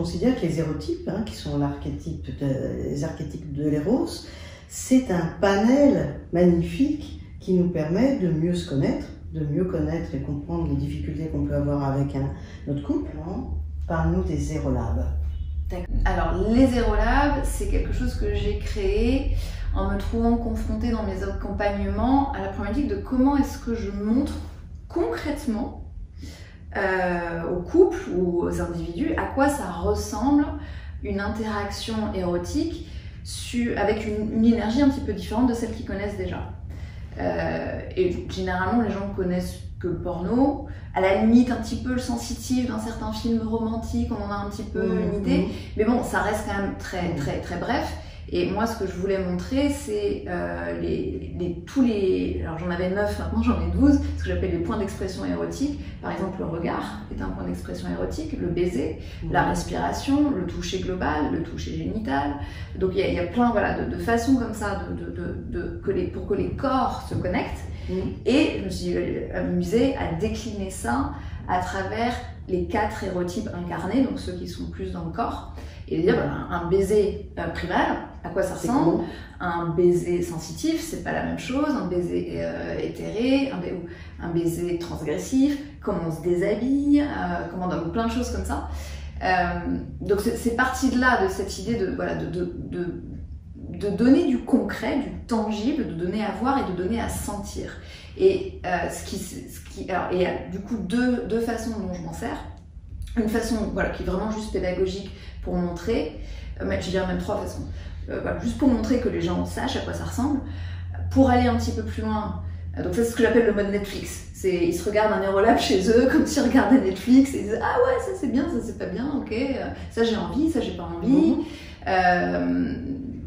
considère que les érotypes, qui sont les archétypes de l'éros, c'est un panel magnifique qui nous permet de mieux se connaître, de mieux connaître et comprendre les difficultés qu'on peut avoir avec notre couple. Parle-nous des Érolabs. Alors, les Érolabs, c'est quelque chose que j'ai créé en me trouvant confrontée dans mes accompagnements à la problématique de comment est-ce que je montre concrètement aux couples ou aux individus à quoi ça ressemble une interaction érotique avec une énergie un petit peu différente de celle qu'ils connaissent déjà. Et généralement, les gens connaissent que le porno, à la limite un petit peu le sensitif dans certains films romantiques, on en a un petit peu une idée, mais bon, ça reste quand même très très très bref. Et moi, ce que je voulais montrer, c'est tous les... Alors j'en avais 9, maintenant j'en ai 12, ce que j'appelle les points d'expression érotique. Par exemple, le regard est un point d'expression érotique, le baiser, la respiration, le toucher global, le toucher génital. Donc il y a plein de façons comme ça pour que les corps se connectent. Et je me suis amusée à décliner ça à travers les 4 érotypes incarnés, donc ceux qui sont plus dans le corps. Et dire, un baiser primal, à quoi ça ressemble? Un baiser sensitif, c'est pas la même chose. Un baiser éthéré, un baiser transgressif, comment on se déshabille, donc plein de choses comme ça. Donc c'est parti de là, de cette idée de donner du concret, du tangible, de donner à voir et de donner à sentir. Et il y a du coup deux façons dont je m'en sers. Une façon qui est vraiment juste pédagogique pour montrer, je dirais même 3 façons. Juste pour montrer que les gens sachent à quoi ça ressemble. Pour aller un petit peu plus loin, donc ça c'est ce que j'appelle le mode Netflix. Ils se regardent un Érolab chez eux comme s'ils regardaient Netflix et ils disent ah ouais ça c'est bien, ça c'est pas bien, ok, ça j'ai envie, ça j'ai pas envie.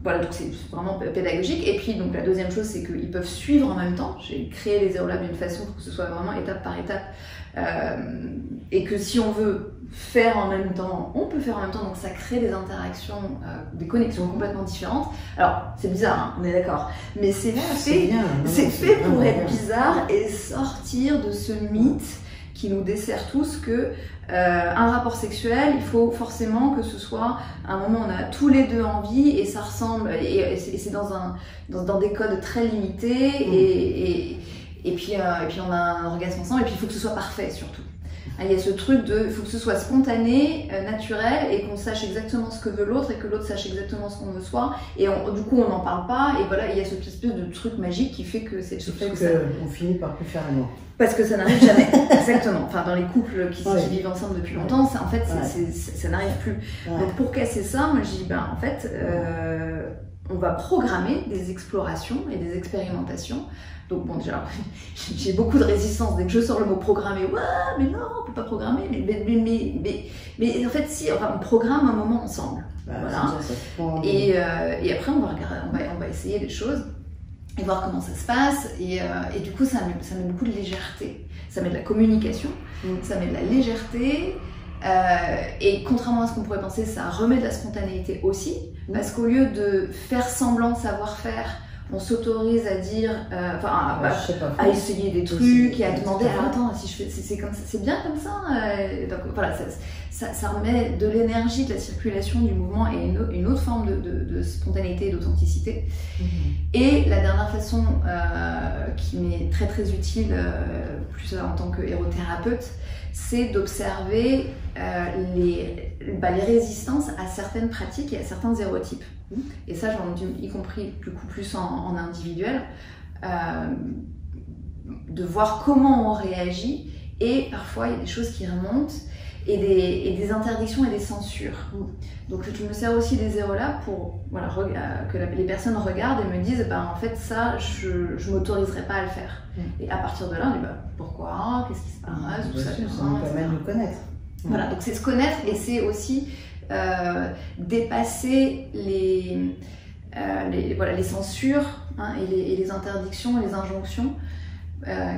Donc c'est vraiment pédagogique. Et puis donc la deuxième chose c'est qu'ils peuvent suivre en même temps. J'ai créé les Érolabs d'une façon pour que ce soit vraiment étape par étape. Et que si on veut faire en même temps, on peut faire en même temps, donc ça crée des interactions, des connexions complètement différentes. Alors c'est bizarre, on est d'accord, mais c'est fait pour être bizarre et sortir de ce mythe qui nous dessert tous que un rapport sexuel, il faut forcément que ce soit un moment où on a tous les deux envie et ça ressemble, et c'est dans des codes très limités et puis on a un orgasme ensemble et puis il faut que ce soit parfait surtout. Il y a ce truc il faut que ce soit spontané, naturel et qu'on sache exactement ce que veut l'autre et que l'autre sache exactement ce qu'on veut soi et du coup on n'en parle pas et voilà, il y a cette espèce de truc magique qui fait que c'est on finit par plus faire l'amour. Parce que ça n'arrive jamais, exactement. Enfin, dans les couples qui vivent ensemble depuis longtemps, ça, en fait, ça n'arrive plus. Donc pour casser ça, moi je dis, en fait, on va programmer des explorations et des expérimentations. Donc bon, déjà, j'ai beaucoup de résistance dès que je sors le mot programmer. Ouais, mais non, on peut pas programmer. Mais en fait, si, on programme un moment ensemble. Voilà. Et après, on va essayer des choses et voir comment ça se passe. Et du coup, ça met beaucoup de légèreté. Ça met de la communication, ça met de la légèreté. Et contrairement à ce qu'on pourrait penser, ça remet de la spontanéité aussi. Parce qu'au lieu de faire semblant de savoir-faire, on s'autorise à dire, à essayer des trucs et à demander, alors attends, si je fais, c'est comme ça, c'est bien comme ça. Donc voilà, ça remet de l'énergie, de la circulation du mouvement et une autre forme de spontanéité et d'authenticité. Et la dernière façon qui m'est très très utile, plus en tant qu'érothérapeute, c'est d'observer les résistances à certaines pratiques et à certains érotypes. Et ça, y compris plus en individuel, de voir comment on réagit. Et parfois, il y a des choses qui remontent et des interdictions et des censures. Donc, je me sers aussi des Érolabs pour que les personnes regardent et me disent en fait, ça, je ne m'autoriserai pas à le faire. Et à partir de là, on dit pourquoi, qu'est-ce qui se passe, tout ça, ça nous permet de nous connaître. Voilà, donc c'est se connaître et c'est aussi dépasser les censures et les interdictions et les injonctions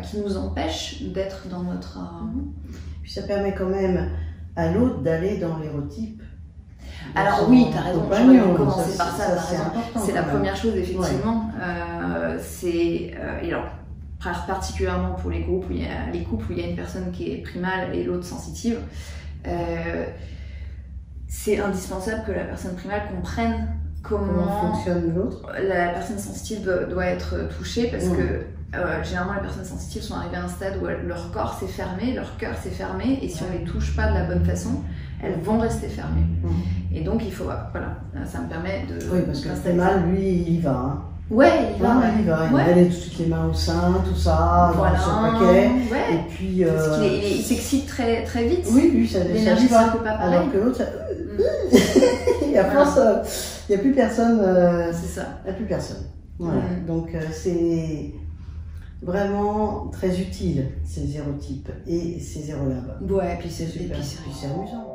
qui nous empêchent d'être dans notre... Puis ça permet quand même à l'autre d'aller dans l'érotype. Alors oui, tu as raison, j'aurais commencé par ça, c'est la première chose effectivement. Et alors, particulièrement pour les couples où il y a une personne qui est primale et l'autre sensitive, c'est indispensable que la personne primale comprenne comment fonctionne l'autre. La personne sensitive doit être touchée, parce que généralement les personnes sensitives sont arrivées à un stade où leur corps s'est fermé, leur cœur s'est fermé, et si on les touche pas de la bonne façon, elles vont rester fermées. Et donc il faut, voilà, ça me permet de... Oui, parce que le mal, lui, il y va. Hein. Ouais, il va. Il va aller tout de suite les mains au sein, tout ça, voilà, sur le paquet. Ouais. Et puis... Parce qu'il s'excite très, très vite. Oui, lui, ça l'énergie va. pas pareil. Alors que l'autre, ça... Et à force, il n'y a plus personne. C'est ça. Il n'y a plus personne. Voilà. Donc c'est vraiment très utile, ces zérotypes et ces zérolabs. Ouais, et puis c'est super. Et puis c'est amusant.